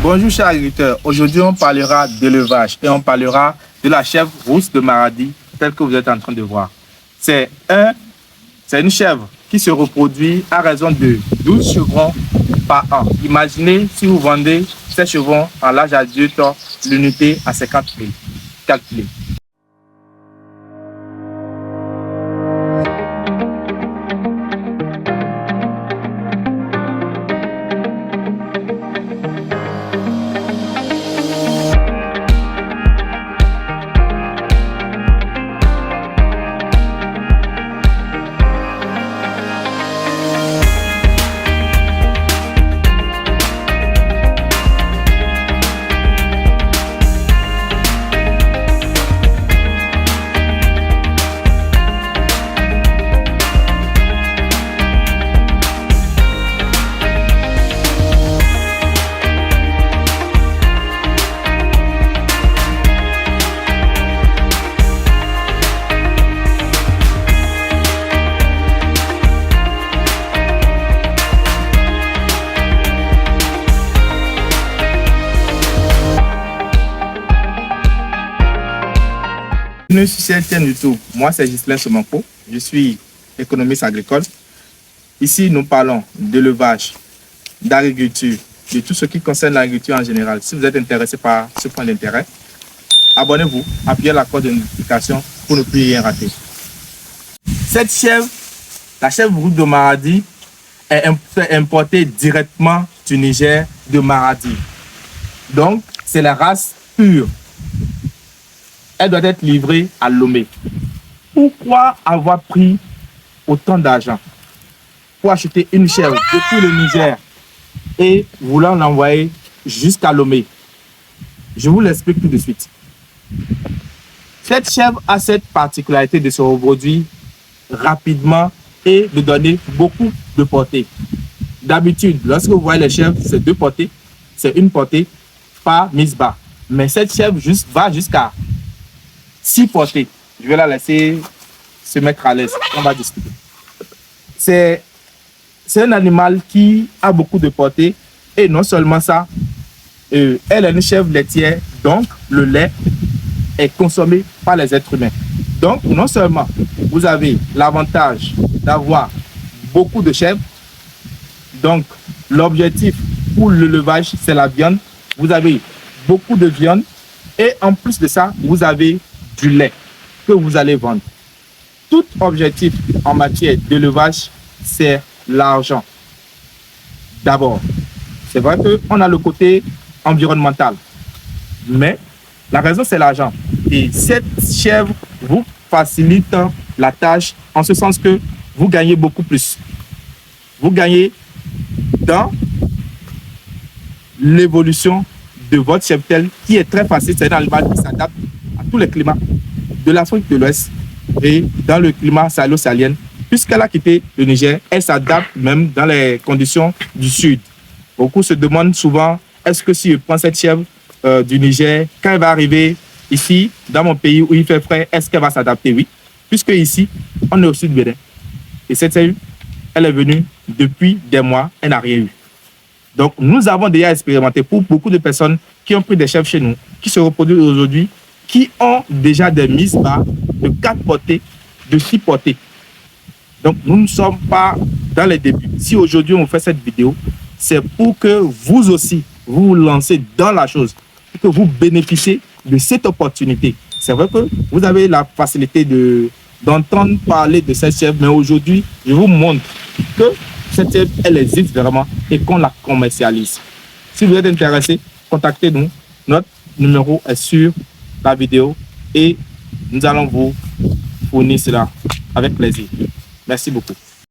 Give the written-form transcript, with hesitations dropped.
Bonjour chers agriculteurs, aujourd'hui on parlera d'élevage et on parlera de la chèvre rousse de Maradi telle que vous êtes en train de voir. C'est une chèvre qui se reproduit à raison de 12 chevrons par an. Imaginez si vous vendez ces chevrons à l'âge adulte, l'unité à 50 000. Calculez. Bienvenue sur cette chaîne YouTube. Moi, c'est Ghislain Somanko. Je suis économiste agricole. Ici, nous parlons d'élevage, d'agriculture, de tout ce qui concerne l'agriculture en général. Si vous êtes intéressé par ce point d'intérêt, abonnez-vous, appuyez la cloche de notification pour ne plus rien rater. Cette chèvre, la chèvre rousse de Maradi, est importée directement du Niger, de Maradi. Donc, c'est la race pure. Elle doit être livrée à Lomé. Pourquoi avoir pris autant d'argent pour acheter une chèvre depuis le Niger et vouloir l'envoyer jusqu'à Lomé? Je vous l'explique tout de suite. Cette chèvre a cette particularité de se reproduire rapidement et de donner beaucoup de portées. D'habitude, lorsque vous voyez les chèvres, c'est 2 portées, c'est une portée par mise bas. Mais cette chèvre va jusqu'à 6 portées. Je vais la laisser se mettre à l'aise. On va discuter. C'est un animal qui a beaucoup de portées. Et non seulement ça, elle est une chèvre laitière. Donc, le lait est consommé par les êtres humains. Donc, non seulement vous avez l'avantage d'avoir beaucoup de chèvres. Donc, l'objectif pour l'élevage, c'est la viande. Vous avez beaucoup de viande. Et en plus de ça, vous avez du lait que vous allez vendre. Tout objectif en matière d'élevage, c'est l'argent. D'abord, c'est vrai qu'on a le côté environnemental, mais la raison, c'est l'argent. Et cette chèvre vous facilite la tâche en ce sens que vous gagnez beaucoup plus. Vous gagnez dans l'évolution de votre cheptel qui est très facile. C'est un animal qui s'adapte à tous les climats de l'Afrique de l'Ouest et dans le climat sahélo-sahélien. Puisqu'elle a quitté le Niger, elle s'adapte même dans les conditions du sud. Beaucoup se demandent souvent, est-ce que si je prends cette chèvre du Niger, quand elle va arriver ici, dans mon pays où il fait frais, est-ce qu'elle va s'adapter? Oui, puisque ici, on est au sud Bénin. Et cette chèvre, elle est venue depuis des mois, elle n'a rien eu. Donc, nous avons déjà expérimenté pour beaucoup de personnes qui ont pris des chèvres chez nous, qui se reproduisent aujourd'hui, qui ont déjà des mises bas de 4 portées, de 6 portées. Donc, nous ne sommes pas dans les débuts. Si aujourd'hui on fait cette vidéo, c'est pour que vous aussi, vous vous lancez dans la chose, pour que vous bénéficiez de cette opportunité. C'est vrai que vous avez la facilité d'entendre parler de cette chèvre, mais aujourd'hui, je vous montre que cette chèvre, elle existe vraiment et qu'on la commercialise. Si vous êtes intéressé, contactez-nous. Notre numéro est sur la vidéo et nous allons vous fournir cela avec plaisir. Merci beaucoup.